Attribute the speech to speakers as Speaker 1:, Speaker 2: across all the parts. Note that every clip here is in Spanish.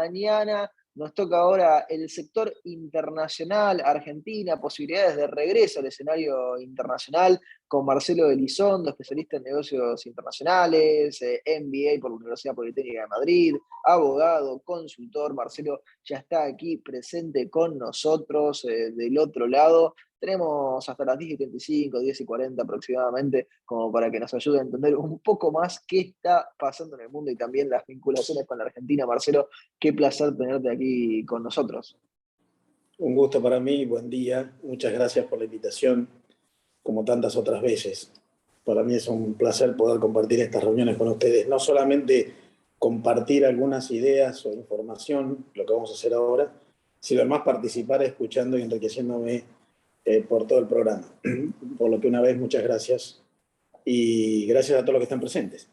Speaker 1: mañana. Nos toca ahora el sector internacional, Argentina, posibilidades de regreso al escenario internacional con Marcelo Elizondo, especialista en negocios internacionales, MBA por la Universidad Politécnica de Madrid, abogado, consultor. Marcelo ya está aquí presente con nosotros del otro lado. Tenemos hasta las 10:35, 10:40 aproximadamente, como para que nos ayude a entender un poco más qué está pasando en el mundo y también las vinculaciones con la Argentina. Marcelo, qué placer tenerte aquí con nosotros.
Speaker 2: Un gusto para mí, buen día. Muchas gracias por la invitación, como tantas otras veces. Para mí es un placer poder compartir estas reuniones con ustedes. No solamente compartir algunas ideas o información, lo que vamos a hacer ahora, sino además participar escuchando y enriqueciéndome por todo el programa. Por lo que una vez, muchas gracias. Y gracias a todos los que están presentes.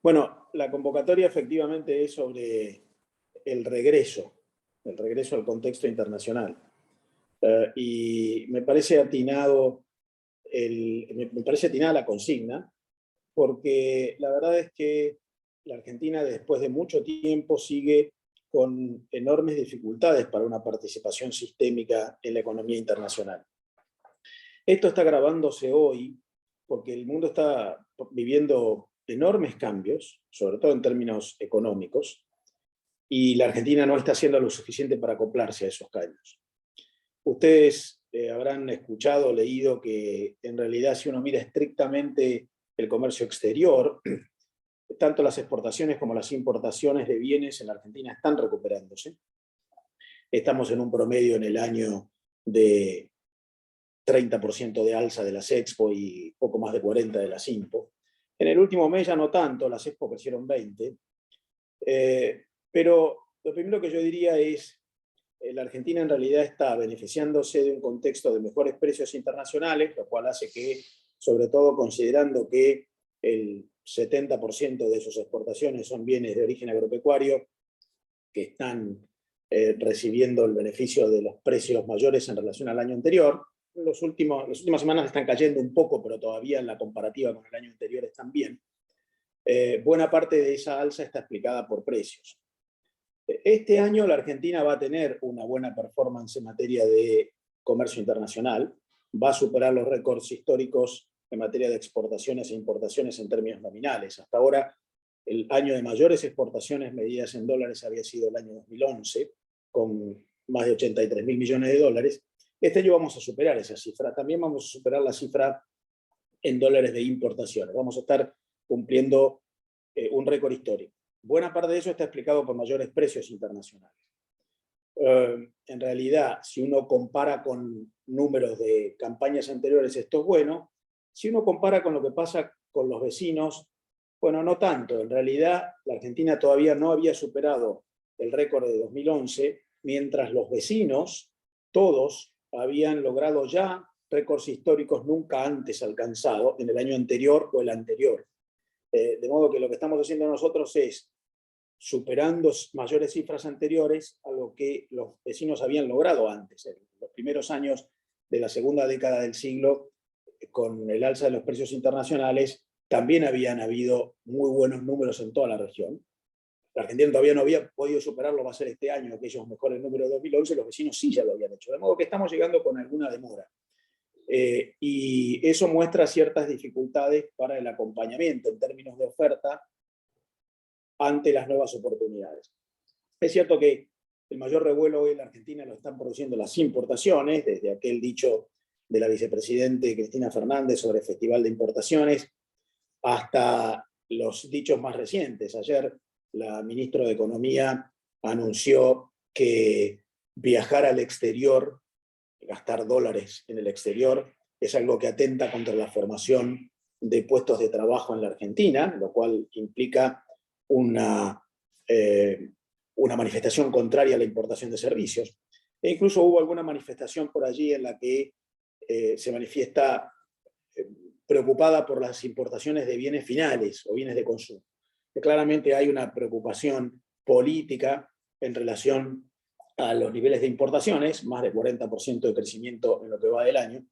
Speaker 2: Bueno, la convocatoria efectivamente es sobre el regreso al contexto internacional. Y me parece atinada la consigna, porque la verdad es que la Argentina, después de mucho tiempo, sigue con enormes dificultades para una participación sistémica en la economía internacional. Esto está agravándose hoy porque el mundo está viviendo enormes cambios, sobre todo en términos económicos, y la Argentina no está haciendo lo suficiente para acoplarse a esos cambios. Ustedes habrán escuchado o leído que en realidad, si uno mira estrictamente el comercio exterior, tanto las exportaciones como las importaciones de bienes en la Argentina están recuperándose. Estamos en un promedio en el año de 30% de alza de las Expo y poco más de 40% de las Impo. En el último mes ya no tanto, las Expo crecieron 20%. Pero lo primero que yo diría es la Argentina en realidad está beneficiándose de un contexto de mejores precios internacionales, lo cual hace que, sobre todo considerando que el 70% de sus exportaciones son bienes de origen agropecuario, que están recibiendo el beneficio de los precios mayores en relación al año anterior. Las últimas semanas están cayendo un poco, pero todavía en la comparativa con el año anterior están bien. Buena parte de esa alza está explicada por precios. Este año la Argentina va a tener una buena performance en materia de comercio internacional, va a superar los récords históricos en materia de exportaciones e importaciones en términos nominales. Hasta ahora, el año de mayores exportaciones medidas en dólares había sido el año 2011, con más de 83.000 millones de dólares. Este año vamos a superar esa cifra. También vamos a superar la cifra en dólares de importaciones. Vamos a estar cumpliendo un récord histórico. Buena parte de eso está explicado por mayores precios internacionales. En realidad, si uno compara con números de campañas anteriores, esto es bueno. Si uno compara con lo que pasa con los vecinos, bueno, no tanto. En realidad, la Argentina todavía no había superado el récord de 2011, mientras los vecinos, todos, habían logrado ya récords históricos nunca antes alcanzados en el año anterior o el anterior. De modo que lo que estamos haciendo nosotros es superando mayores cifras anteriores a lo que los vecinos habían logrado antes. En los primeros años de la segunda década del siglo, con el alza de los precios internacionales, también habían habido muy buenos números en toda la región. La Argentina todavía no había podido superarlo, va a ser este año, aquellos mejores números de 2011, los vecinos sí ya lo habían hecho. De modo que estamos llegando con alguna demora. Y eso muestra ciertas dificultades para el acompañamiento en términos de oferta ante las nuevas oportunidades. Es cierto que el mayor revuelo hoy en la Argentina lo están produciendo las importaciones, desde aquel dicho de la vicepresidente Cristina Fernández sobre el Festival de Importaciones, hasta los dichos más recientes. Ayer la ministra de Economía anunció que viajar al exterior, gastar dólares en el exterior, es algo que atenta contra la formación de puestos de trabajo en la Argentina, lo cual implica una manifestación contraria a la importación de servicios. E incluso hubo alguna manifestación por allí en la que se manifiesta preocupada por las importaciones de bienes finales o bienes de consumo. Que claramente hay una preocupación política en relación a los niveles de importaciones, más de 40% de crecimiento en lo que va del año,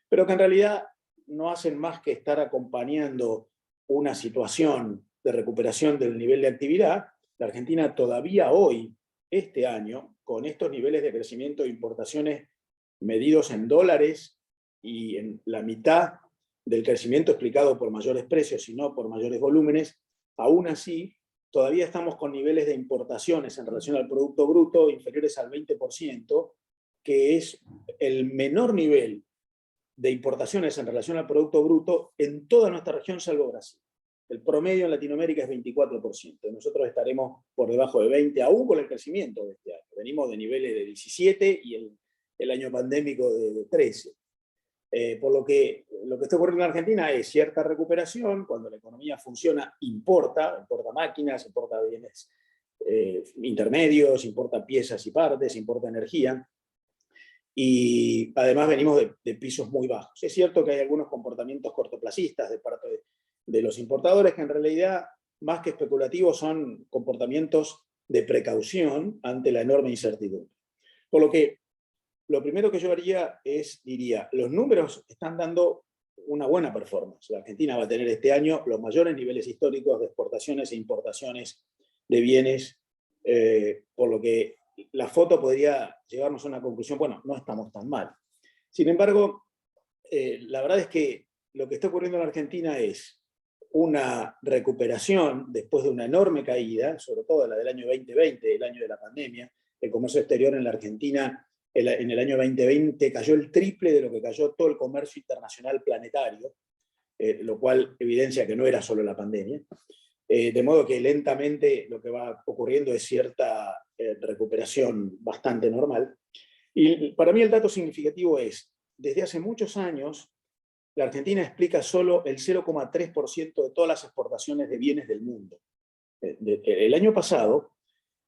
Speaker 2: pero que en realidad no hacen más que estar acompañando una situación de recuperación del nivel de actividad, la Argentina todavía hoy, este año, con estos niveles de crecimiento de importaciones medidos en dólares y en la mitad del crecimiento explicado por mayores precios y no por mayores volúmenes, aún así todavía estamos con niveles de importaciones en relación al Producto Bruto inferiores al 20%, que es el menor nivel de importaciones en relación al Producto Bruto en toda nuestra región salvo Brasil. El promedio en Latinoamérica es 24%. Nosotros estaremos por debajo de 20%, aún con el crecimiento de este año. Venimos de niveles de 17% y el año pandémico de 13%. Por lo que está ocurriendo en Argentina es cierta recuperación. Cuando la economía funciona, importa máquinas, importa bienes intermedios, importa piezas y partes, importa energía. Y además venimos de pisos muy bajos. Es cierto que hay algunos comportamientos cortoplacistas de parte de los importadores que en realidad, más que especulativos, son comportamientos de precaución ante la enorme incertidumbre. Por lo que lo primero que yo haría diría, los números están dando una buena performance. La Argentina va a tener este año los mayores niveles históricos de exportaciones e importaciones de bienes, por lo que la foto podría llevarnos a una conclusión, bueno, no estamos tan mal. Sin embargo, la verdad es que lo que está ocurriendo en Argentina es una recuperación después de una enorme caída, sobre todo la del año 2020, el año de la pandemia. El comercio exterior en la Argentina en el año 2020 cayó el triple de lo que cayó todo el comercio internacional planetario, lo cual evidencia que no era solo la pandemia. De modo que lentamente lo que va ocurriendo es cierta recuperación bastante normal. Y para mí el dato significativo es, desde hace muchos años, la Argentina explica solo el 0,3% de todas las exportaciones de bienes del mundo. El año pasado,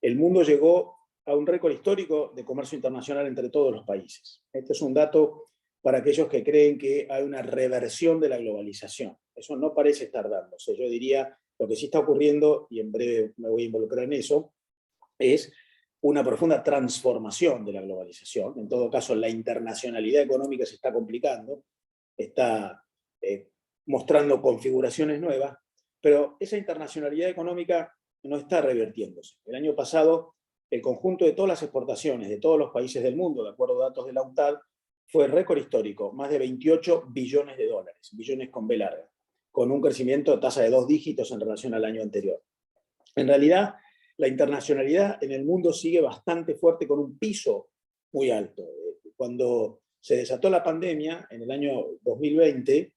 Speaker 2: el mundo llegó a un récord histórico de comercio internacional entre todos los países. Este es un dato para aquellos que creen que hay una reversión de la globalización. Eso no parece estar dándose. Yo diría, lo que sí está ocurriendo, y en breve me voy a involucrar en eso, es una profunda transformación de la globalización. En todo caso, la internacionalidad económica se está complicando, está mostrando configuraciones nuevas, pero esa internacionalidad económica no está revirtiéndose. El año pasado, el conjunto de todas las exportaciones de todos los países del mundo, de acuerdo a datos de la UNCTAD, fue récord histórico, más de 28 billones de dólares, billones con B larga, con un crecimiento de tasa de 2 dígitos en relación al año anterior. En realidad, la internacionalidad en el mundo sigue bastante fuerte con un piso muy alto. Cuando se desató la pandemia, en el año 2020,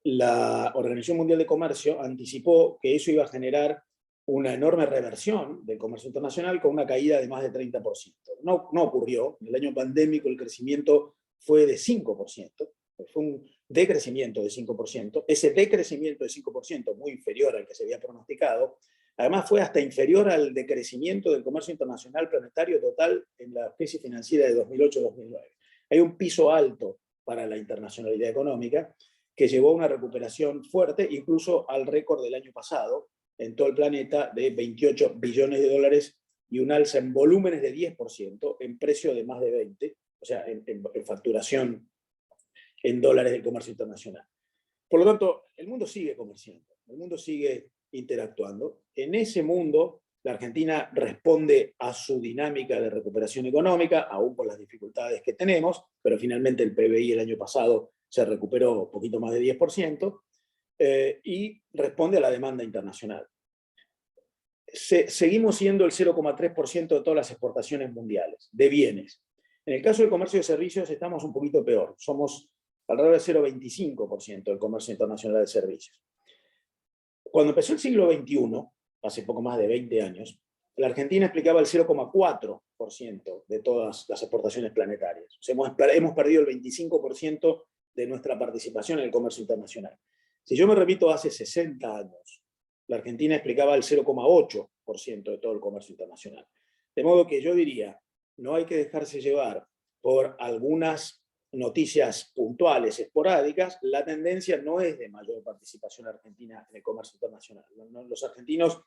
Speaker 2: la Organización Mundial de Comercio anticipó que eso iba a generar una enorme reversión del comercio internacional con una caída de más de 30%. No ocurrió. En el año pandémico el crecimiento fue de 5%. Fue un decrecimiento de 5%. Ese decrecimiento de 5%, muy inferior al que se había pronosticado, además fue hasta inferior al decrecimiento del comercio internacional planetario total en la crisis financiera de 2008-2009. Hay un piso alto para la internacionalidad económica que llevó a una recuperación fuerte, incluso al récord del año pasado, en todo el planeta, de 28 billones de dólares y un alza en volúmenes de 10%, en precio de más de 20%, o sea, en facturación en dólares del comercio internacional. Por lo tanto, el mundo sigue comerciando, el mundo sigue interactuando. En ese mundo, la Argentina responde a su dinámica de recuperación económica, aún con las dificultades que tenemos, pero finalmente el PBI el año pasado se recuperó un poquito más de 10%, y responde a la demanda internacional. Seguimos siendo el 0,3% de todas las exportaciones mundiales, de bienes. En el caso del comercio de servicios estamos un poquito peor, somos alrededor del 0,25% del comercio internacional de servicios. Cuando empezó el siglo XXI, hace poco más de 20 años, la Argentina explicaba el 0,4% de todas las exportaciones planetarias. O sea, hemos perdido el 25% de nuestra participación en el comercio internacional. Si yo me repito, hace 60 años, la Argentina explicaba el 0,8% de todo el comercio internacional. De modo que yo diría, no hay que dejarse llevar por algunas noticias puntuales, esporádicas. La tendencia no es de mayor participación argentina en el comercio internacional. Los argentinos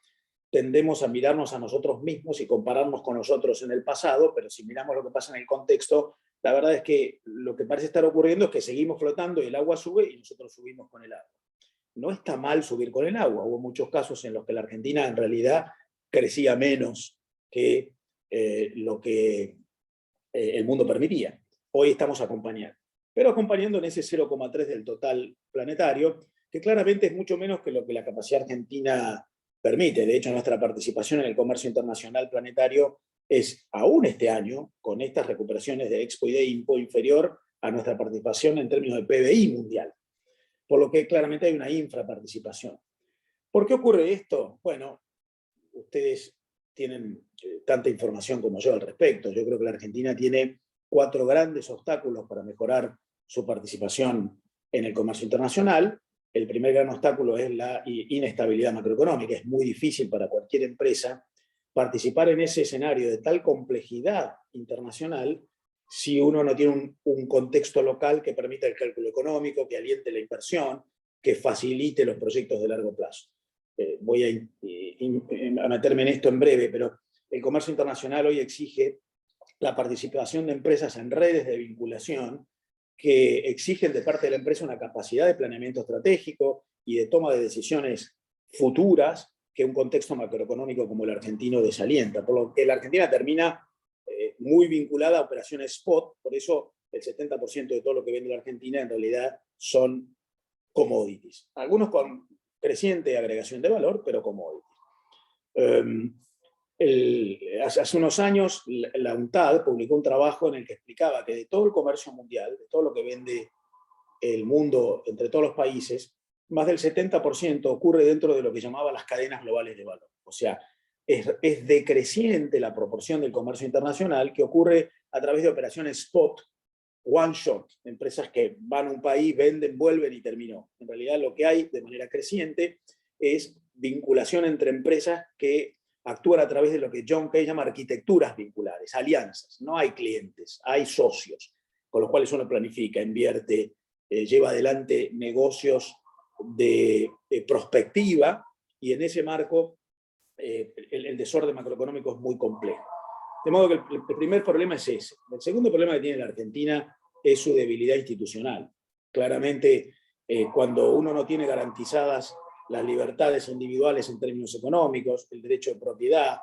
Speaker 2: tendemos a mirarnos a nosotros mismos y compararnos con nosotros en el pasado, pero si miramos lo que pasa en el contexto, la verdad es que lo que parece estar ocurriendo es que seguimos flotando y el agua sube y nosotros subimos con el agua. No está mal subir con el agua. Hubo muchos casos en los que la Argentina en realidad crecía menos que lo que el mundo permitía. Hoy estamos acompañando. Pero acompañando en ese 0,3 del total planetario, que claramente es mucho menos que lo que la capacidad argentina permite. De hecho, nuestra participación en el comercio internacional planetario es, aún este año, con estas recuperaciones de Expo y de INPO, inferior a nuestra participación en términos de PBI mundial. Por lo que claramente hay una infraparticipación. ¿Por qué ocurre esto? Bueno, ustedes tienen tanta información como yo al respecto. Yo creo que la Argentina tiene 4 grandes obstáculos para mejorar su participación en el comercio internacional. El primer gran obstáculo es la inestabilidad macroeconómica. Es muy difícil para cualquier empresa participar en ese escenario de tal complejidad internacional si uno no tiene un contexto local que permita el cálculo económico, que aliente la inversión, que facilite los proyectos de largo plazo. Voy a meterme en esto en breve, pero el comercio internacional hoy exige la participación de empresas en redes de vinculación que exigen de parte de la empresa una capacidad de planeamiento estratégico y de toma de decisiones futuras que un contexto macroeconómico como el argentino desalienta. Por lo que la Argentina termina muy vinculada a operaciones spot, por eso el 70% de todo lo que vende la Argentina en realidad son commodities. Algunos con creciente agregación de valor, pero commodities. Hace unos años la UNTAD publicó un trabajo en el que explicaba que de todo el comercio mundial, de todo lo que vende el mundo entre todos los países, más del 70% ocurre dentro de lo que llamaba las cadenas globales de valor. O sea, es decreciente la proporción del comercio internacional que ocurre a través de operaciones spot, one shot, empresas que van a un país, venden, vuelven y terminó. En realidad lo que hay de manera creciente es vinculación entre empresas que actúan a través de lo que John Kay llama arquitecturas vinculares, alianzas. No hay clientes, hay socios, con los cuales uno planifica, invierte, lleva adelante negocios de prospectiva, y en ese marco el desorden macroeconómico es muy complejo. De modo que el primer problema es ese. El segundo problema que tiene la Argentina es su debilidad institucional. Claramente, cuando uno no tiene garantizadas las libertades individuales en términos económicos, el derecho de propiedad,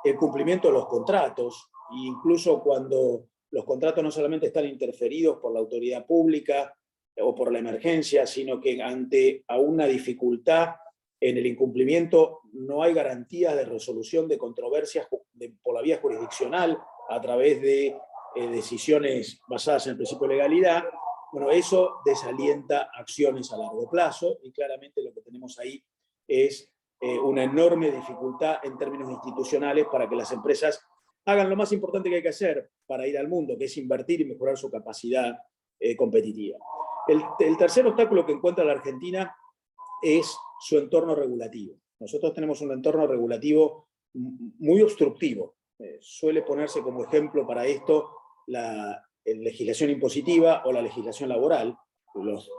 Speaker 2: el cumplimiento de los contratos, e incluso cuando los contratos no solamente están interferidos por la autoridad pública o por la emergencia, sino que ante una dificultad en el incumplimiento no hay garantías de resolución de controversias por la vía jurisdiccional a través de decisiones basadas en el principio de legalidad. Bueno, eso desalienta acciones a largo plazo, y claramente lo que tenemos ahí es una enorme dificultad en términos institucionales para que las empresas hagan lo más importante que hay que hacer para ir al mundo, que es invertir y mejorar su capacidad competitiva. El tercer obstáculo que encuentra la Argentina es su entorno regulativo. Nosotros tenemos un entorno regulativo muy obstructivo. Suele ponerse como ejemplo para esto la legislación impositiva o la legislación laboral. Los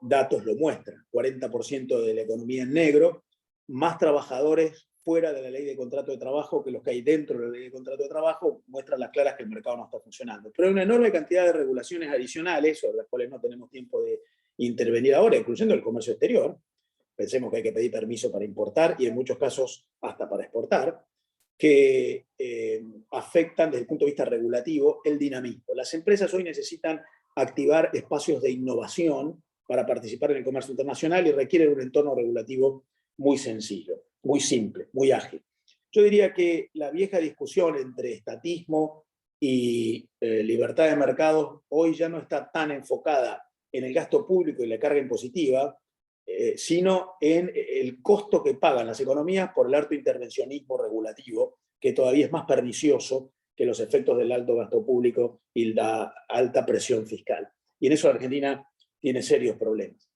Speaker 2: datos lo muestran. 40% de la economía en negro, más trabajadores fuera de la ley de contrato de trabajo que los que hay dentro de la ley de contrato de trabajo, muestran las claras que el mercado no está funcionando. Pero hay una enorme cantidad de regulaciones adicionales sobre las cuales no tenemos tiempo de intervenir ahora, incluyendo el comercio exterior. Pensemos que hay que pedir permiso para importar y en muchos casos hasta para exportar, que afectan desde el punto de vista regulativo el dinamismo. Las empresas hoy necesitan activar espacios de innovación para participar en el comercio internacional y requieren un entorno regulativo muy sencillo, muy simple, muy ágil. Yo diría que la vieja discusión entre estatismo y libertad de mercados hoy ya no está tan enfocada en el gasto público y la carga impositiva, sino en el costo que pagan las economías por el alto intervencionismo regulativo, que todavía es más pernicioso que los efectos del alto gasto público y la alta presión fiscal. Y en eso la Argentina tiene serios problemas,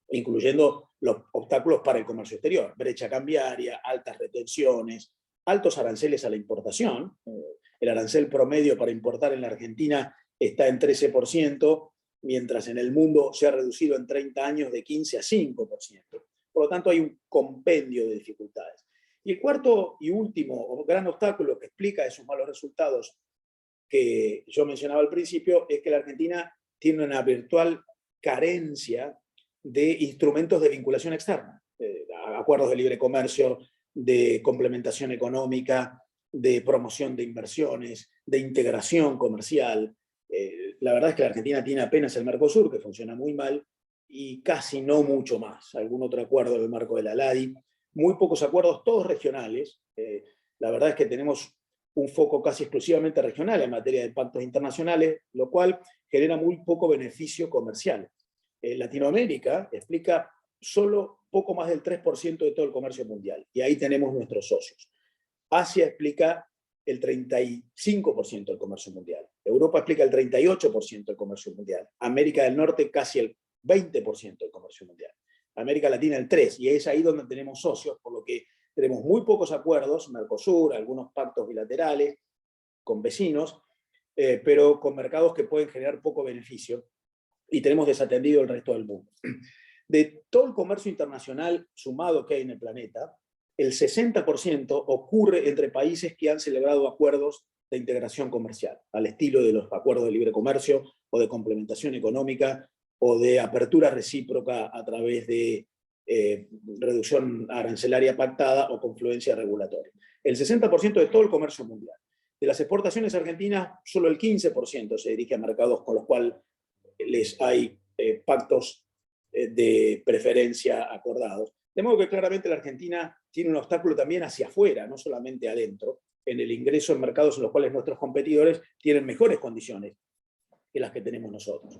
Speaker 2: incluyendo los obstáculos para el comercio exterior, brecha cambiaria, altas retenciones, altos aranceles a la importación. El arancel promedio para importar en la Argentina está en 13%, mientras en el mundo se ha reducido en 30 años de 15 a 5%. Por lo tanto, hay un compendio de dificultades. Y el cuarto y último gran obstáculo que explica esos malos resultados que yo mencionaba al principio es que la Argentina tiene una virtual carencia de instrumentos de vinculación externa, acuerdos de libre comercio, de complementación económica, de promoción de inversiones, de integración comercial. La verdad es que la Argentina tiene apenas el Mercosur, que funciona muy mal, y casi no mucho más. Algún otro acuerdo en el marco de la LADI, muy pocos acuerdos, todos regionales. La verdad es que tenemos un foco casi exclusivamente regional en materia de pactos internacionales, lo cual genera muy poco beneficio comercial. Latinoamérica explica solo poco más del 3% de todo el comercio mundial, y ahí tenemos nuestros socios. Asia explica el 35% del comercio mundial. Europa explica el 38% del comercio mundial. América del Norte casi el 20% del comercio mundial. América Latina el 3%, y es ahí donde tenemos socios, por lo que tenemos muy pocos acuerdos, Mercosur, algunos pactos bilaterales con vecinos, pero con mercados que pueden generar poco beneficio, y tenemos desatendido el resto del mundo. De todo el comercio internacional sumado que hay en el planeta, el 60% ocurre entre países que han celebrado acuerdos de integración comercial, al estilo de los acuerdos de libre comercio o de complementación económica o de apertura recíproca a través de reducción arancelaria pactada o confluencia regulatoria. El 60% de todo el comercio mundial. De las exportaciones argentinas, solo el 15% se dirige a mercados con los cuales les hay pactos de preferencia acordados. De modo que claramente la Argentina tiene un obstáculo también hacia afuera, no solamente adentro, en el ingreso en mercados en los cuales nuestros competidores tienen mejores condiciones que las que tenemos nosotros.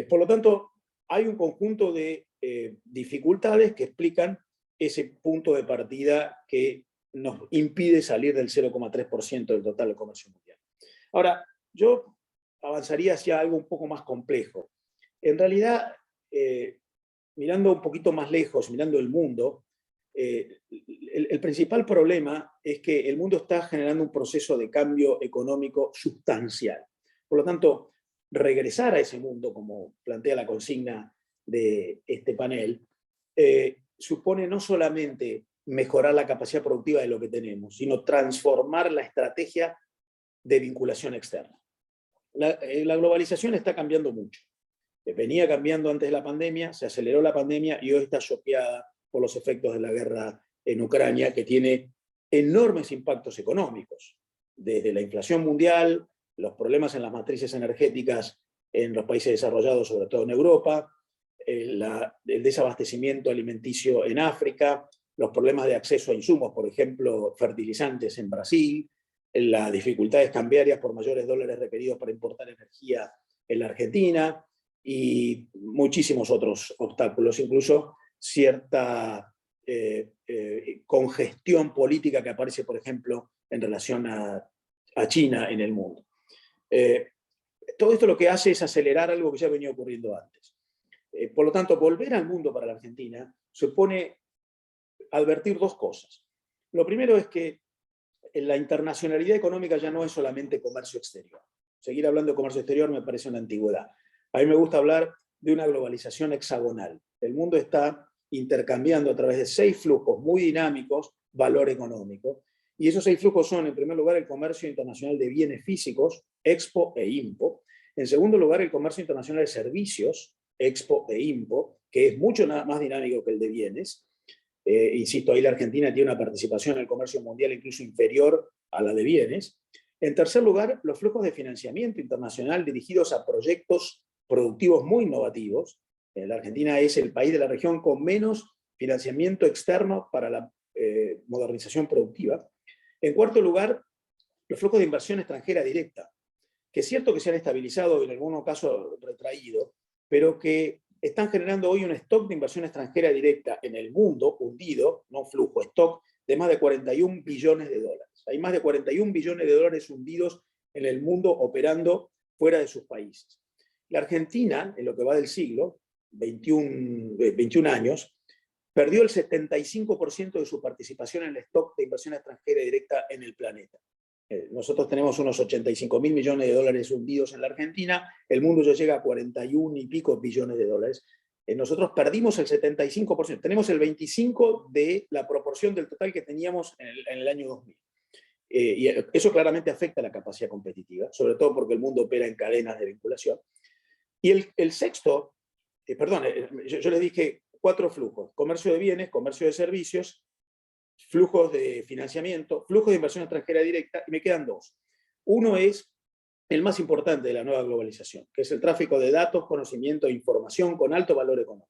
Speaker 2: Por lo tanto, hay un conjunto de dificultades que explican ese punto de partida que nos impide salir del 0,3% del total del comercio mundial. Ahora, yo avanzaría hacia algo un poco más complejo. En realidad, mirando un poquito más lejos, mirando el mundo, el principal problema es que el mundo está generando un proceso de cambio económico sustancial. Por lo tanto, regresar a ese mundo, como plantea la consigna de este panel, supone no solamente mejorar la capacidad productiva de lo que tenemos, sino transformar la estrategia de vinculación externa. La globalización está cambiando mucho. Venía cambiando antes de la pandemia, se aceleró la pandemia y hoy está choqueada por los efectos de la guerra en Ucrania, que tiene enormes impactos económicos, desde la inflación mundial, los problemas en las matrices energéticas en los países desarrollados, sobre todo en Europa, el desabastecimiento alimenticio en África, los problemas de acceso a insumos, por ejemplo, fertilizantes en Brasil, las dificultades cambiarias por mayores dólares requeridos para importar energía en la Argentina, y muchísimos otros obstáculos, incluso cierta congestión política que aparece, por ejemplo, en relación a China en el mundo. Todo esto lo que hace es acelerar algo que ya venía ocurriendo antes. Por lo tanto, volver al mundo para la Argentina supone advertir dos cosas. Lo primero es que la internacionalidad económica ya no es solamente comercio exterior. Seguir hablando de comercio exterior me parece una antigüedad. A mí me gusta hablar de una globalización hexagonal. El mundo está intercambiando a través de 6 flujos muy dinámicos valor económico. Y esos 6 flujos son, en primer lugar, el comercio internacional de bienes físicos, Expo e Impo. En segundo lugar, el comercio internacional de servicios, Expo e Impo, que es mucho más dinámico que el de bienes. Insisto, ahí la Argentina tiene una participación en el comercio mundial incluso inferior a la de bienes. En tercer lugar, los flujos de financiamiento internacional dirigidos a proyectos productivos muy innovativos. La Argentina es el país de la región con menos financiamiento externo para la modernización productiva. En cuarto lugar, los flujos de inversión extranjera directa, que es cierto que se han estabilizado y en algunos casos retraído, pero que están generando hoy un stock de inversión extranjera directa en el mundo, hundido, no flujo, stock, de más de 41 billones de dólares. Hay más de 41 billones de dólares hundidos en el mundo operando fuera de sus países. La Argentina, en lo que va del siglo, 21 años, perdió el 75% de su participación en el stock de inversión extranjera directa en el planeta. Nosotros tenemos unos 85.000 millones de dólares hundidos en la Argentina, el mundo ya llega a 41 y pico billones de dólares. Nosotros perdimos el 75%, tenemos el 25% de la proporción del total que teníamos en el año 2000. Y eso claramente afecta a la capacidad competitiva, sobre todo porque el mundo opera en cadenas de vinculación. Y el sexto, yo les dije 4 flujos: comercio de bienes, comercio de servicios flujos de financiamiento, flujos de inversión extranjera directa, y me quedan dos. Uno es el más importante de la nueva globalización, que es el tráfico de datos, conocimiento e información con alto valor económico.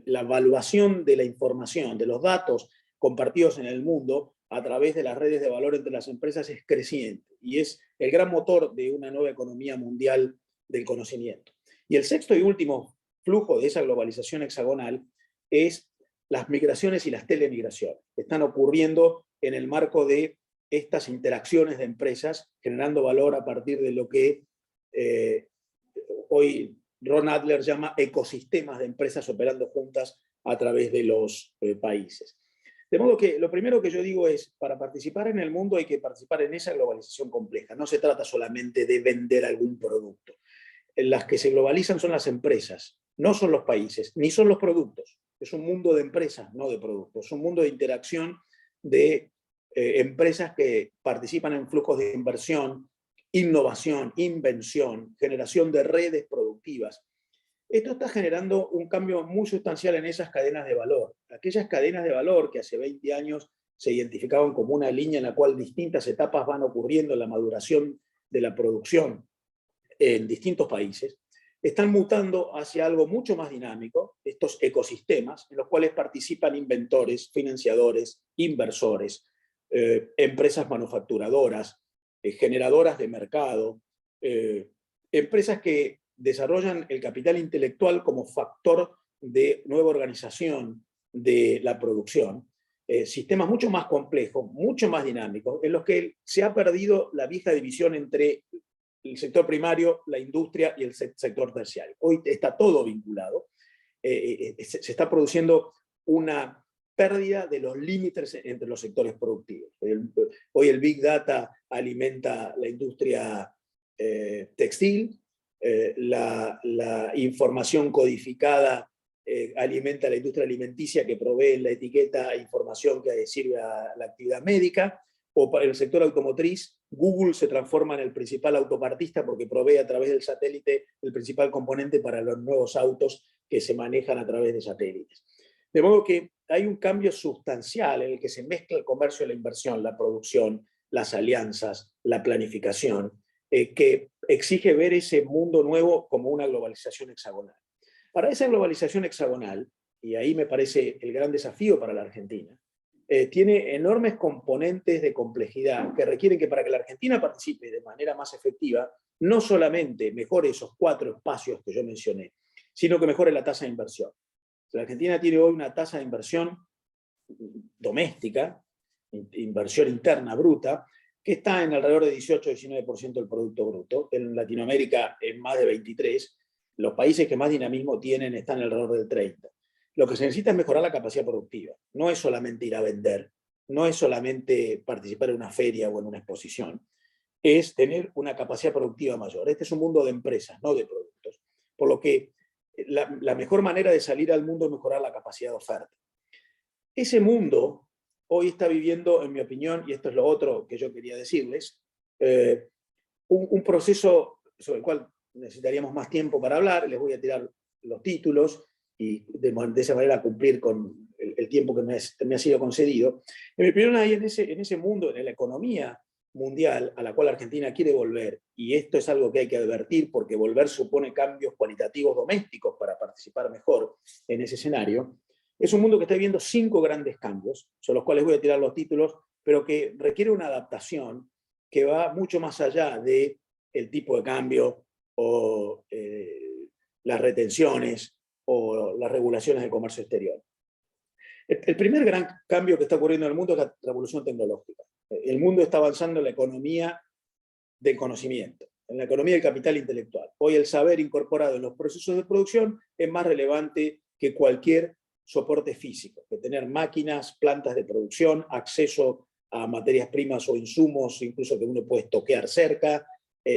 Speaker 2: La evaluación de la información, de los datos compartidos en el mundo a través de las redes de valor entre las empresas es creciente y es el gran motor de una nueva economía mundial del conocimiento. Y el sexto y último flujo de esa globalización hexagonal es las migraciones y las telemigraciones, que están ocurriendo en el marco de estas interacciones de empresas, generando valor a partir de lo que hoy Ron Adler llama ecosistemas de empresas operando juntas a través de los países. De modo que lo primero que yo digo es, para participar en el mundo hay que participar en esa globalización compleja. No se trata solamente de vender algún producto. Las que se globalizan son las empresas, no son los países, ni son los productos. Es un mundo de empresas, no de productos. Es un mundo de interacción de empresas que participan en flujos de inversión, innovación, invención, generación de redes productivas. Esto está generando un cambio muy sustancial en esas cadenas de valor. Aquellas cadenas de valor que hace 20 años se identificaban como una línea en la cual distintas etapas van ocurriendo en la maduración de la producción en distintos países, están mutando hacia algo mucho más dinámico, estos ecosistemas en los cuales participan inventores, financiadores, inversores, empresas manufacturadoras, generadoras de mercado, empresas que desarrollan el capital intelectual como factor de nueva organización de la producción, sistemas mucho más complejos, mucho más dinámicos, en los que se ha perdido la vieja división entre el sector primario, la industria y el sector terciario. Hoy está todo vinculado. Se está produciendo una pérdida de los límites entre los sectores productivos. Hoy el Big Data alimenta la industria textil, la información codificada alimenta la industria alimenticia que provee la etiqueta e información que sirve a la actividad médica, o para el sector automotriz, Google se transforma en el principal autopartista porque provee a través del satélite el principal componente para los nuevos autos que se manejan a través de satélites. De modo que hay un cambio sustancial en el que se mezcla el comercio y la inversión, la producción, las alianzas, la planificación, que exige ver ese mundo nuevo como una globalización hexagonal. Para esa globalización hexagonal, y ahí me parece el gran desafío para la Argentina, tiene enormes componentes de complejidad que requieren que para que la Argentina participe de manera más efectiva, no solamente mejore esos 4 espacios que yo mencioné, sino que mejore la tasa de inversión. La Argentina tiene hoy una tasa de inversión doméstica, inversión interna bruta, que está en alrededor de 18-19% del Producto Bruto. En Latinoamérica en más de 23%. Los países que más dinamismo tienen están alrededor del 30%. Lo que se necesita es mejorar la capacidad productiva. No es solamente ir a vender, no es solamente participar en una feria o en una exposición, es tener una capacidad productiva mayor. Este es un mundo de empresas, no de productos. Por lo que la mejor manera de salir al mundo es mejorar la capacidad de oferta. Ese mundo hoy está viviendo, en mi opinión, y esto es lo otro que yo quería decirles, un proceso sobre el cual necesitaríamos más tiempo para hablar. Les voy a tirar los títulos y de esa manera cumplir con el tiempo que me ha sido concedido. En mi opinión, ahí en ese mundo, en la economía mundial a la cual Argentina quiere volver, y esto es algo que hay que advertir porque volver supone cambios cualitativos domésticos para participar mejor en ese escenario, es un mundo que está viviendo 5 grandes cambios, sobre los cuales voy a tirar los títulos, pero que requiere una adaptación que va mucho más allá del tipo de cambio o las retenciones o las regulaciones de comercio exterior. El primer gran cambio que está ocurriendo en el mundo es la revolución tecnológica. El mundo está avanzando en la economía del conocimiento, en la economía del capital intelectual. Hoy el saber incorporado en los procesos de producción es más relevante que cualquier soporte físico, que tener máquinas, plantas de producción, acceso a materias primas o insumos, incluso que uno puede estoquear cerca.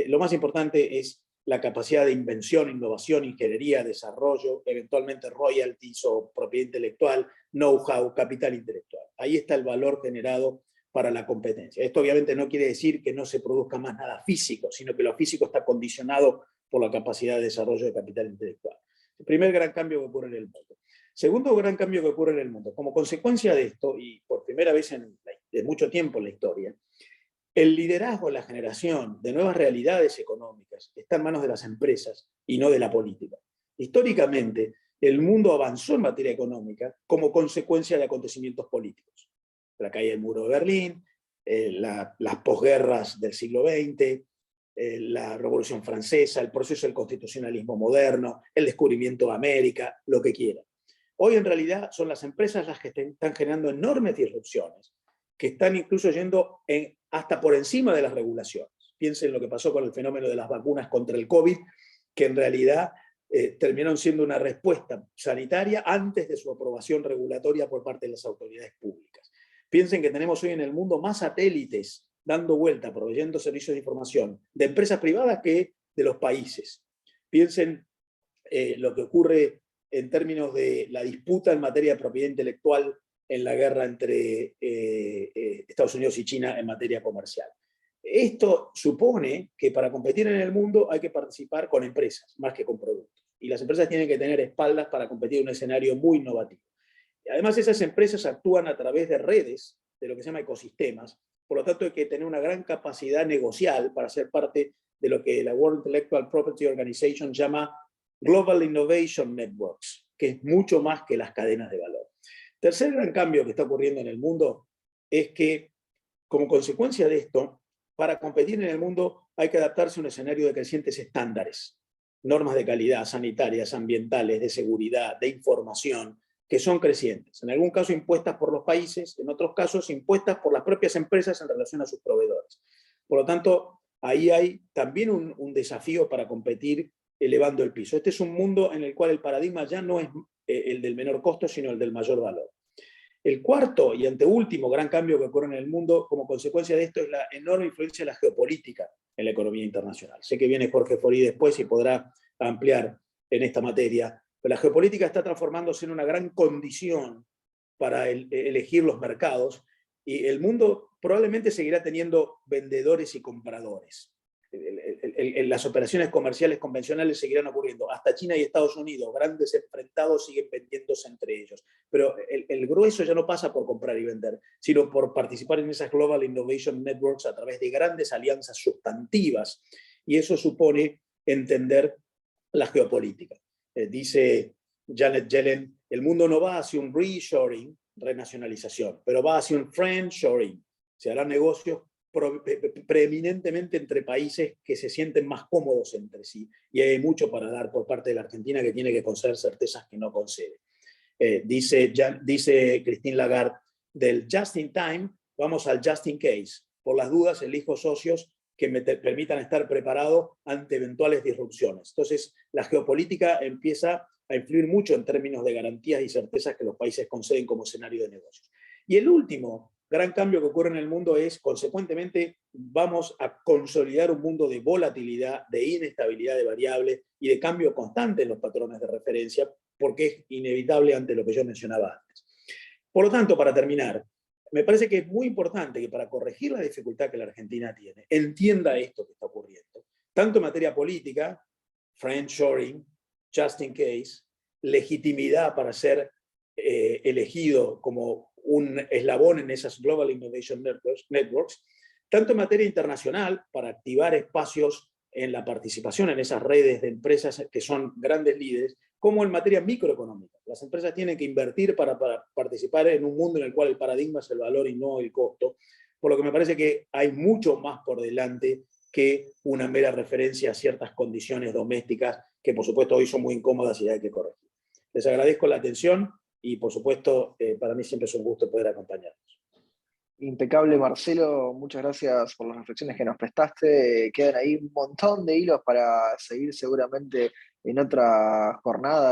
Speaker 2: Lo más importante es la capacidad de invención, innovación, ingeniería, desarrollo, eventualmente royalties o propiedad intelectual, know-how, capital intelectual. Ahí está el valor generado para la competencia. Esto obviamente no quiere decir que no se produzca más nada físico, sino que lo físico está condicionado por la capacidad de desarrollo de capital intelectual. El primer gran cambio que ocurre en el mundo. Segundo gran cambio que ocurre en el mundo. Como consecuencia de esto, y por primera vez de mucho tiempo en la historia, el liderazgo, la generación de nuevas realidades económicas está en manos de las empresas y no de la política. Históricamente, el mundo avanzó en materia económica como consecuencia de acontecimientos políticos. La caída del muro de Berlín, las posguerras del siglo XX, la Revolución Francesa, el proceso del constitucionalismo moderno, el descubrimiento de América, lo que quieran. Hoy en realidad son las empresas las que están generando enormes disrupciones, que están incluso yendo hasta por encima de las regulaciones. Piensen en lo que pasó con el fenómeno de las vacunas contra el COVID, que en realidad terminaron siendo una respuesta sanitaria antes de su aprobación regulatoria por parte de las autoridades públicas. Piensen que tenemos hoy en el mundo más satélites dando vuelta, proveyendo servicios de información de empresas privadas que de los países. Piensen lo que ocurre en términos de la disputa en materia de propiedad intelectual en la guerra entre Estados Unidos y China en materia comercial. Esto supone que para competir en el mundo hay que participar con empresas, más que con productos. Y las empresas tienen que tener espaldas para competir en un escenario muy innovativo. Y además esas empresas actúan a través de redes, de lo que se llama ecosistemas. Por lo tanto hay que tener una gran capacidad negocial para ser parte de lo que la World Intellectual Property Organization llama Global Innovation Networks, que es mucho más que las cadenas de valor. Tercer gran cambio que está ocurriendo en el mundo es que, como consecuencia de esto, para competir en el mundo hay que adaptarse a un escenario de crecientes estándares, normas de calidad sanitarias, ambientales, de seguridad, de información, que son crecientes. En algún caso impuestas por los países, en otros casos impuestas por las propias empresas en relación a sus proveedores. Por lo tanto, ahí hay también un desafío para competir elevando el piso. Este es un mundo en el cual el paradigma ya no es el del menor costo, sino el del mayor valor. El cuarto y anteúltimo gran cambio que ocurre en el mundo como consecuencia de esto es la enorme influencia de la geopolítica en la economía internacional. Sé que viene Jorge Forí después y podrá ampliar en esta materia, pero la geopolítica está transformándose en una gran condición para elegir los mercados y el mundo probablemente seguirá teniendo vendedores y compradores. Las operaciones comerciales convencionales seguirán ocurriendo. Hasta China y Estados Unidos, grandes enfrentados, siguen vendiéndose entre ellos. Pero el grueso ya no pasa por comprar y vender, sino por participar en esas Global Innovation Networks a través de grandes alianzas sustantivas. Y eso supone entender la geopolítica. Dice Janet Yellen, el mundo no va hacia un reshoring, renacionalización, pero va hacia un friendshoring. Se harán negocios preeminentemente entre países que se sienten más cómodos entre sí, y hay mucho para dar por parte de la Argentina que tiene que conceder certezas que no concede. Dice Christine Lagarde, del just in time vamos al just in case. Por las dudas elijo socios que me permitan estar preparado ante eventuales disrupciones. Entonces la geopolítica empieza a influir mucho en términos de garantías y certezas que los países conceden como escenario de negocios. Y el último gran cambio que ocurre en el mundo es, consecuentemente, vamos a consolidar un mundo de volatilidad, de inestabilidad de variables y de cambio constante en los patrones de referencia, porque es inevitable ante lo que yo mencionaba antes. Por lo tanto, para terminar, me parece que es muy importante que para corregir la dificultad que la Argentina tiene, entienda esto que está ocurriendo, tanto en materia política, friendshoring, just in case, legitimidad para ser elegido como un eslabón en esas Global Innovation Networks, tanto en materia internacional, para activar espacios en la participación en esas redes de empresas que son grandes líderes, como en materia microeconómica. Las empresas tienen que invertir para participar en un mundo en el cual el paradigma es el valor y no el costo, por lo que me parece que hay mucho más por delante que una mera referencia a ciertas condiciones domésticas que por supuesto hoy son muy incómodas y hay que corregir. Les agradezco la atención y por supuesto para mí siempre es un gusto poder acompañarnos.
Speaker 1: Impecable, Marcelo, muchas gracias por las reflexiones que nos prestaste. Quedan ahí un montón de hilos para seguir seguramente en otra jornada.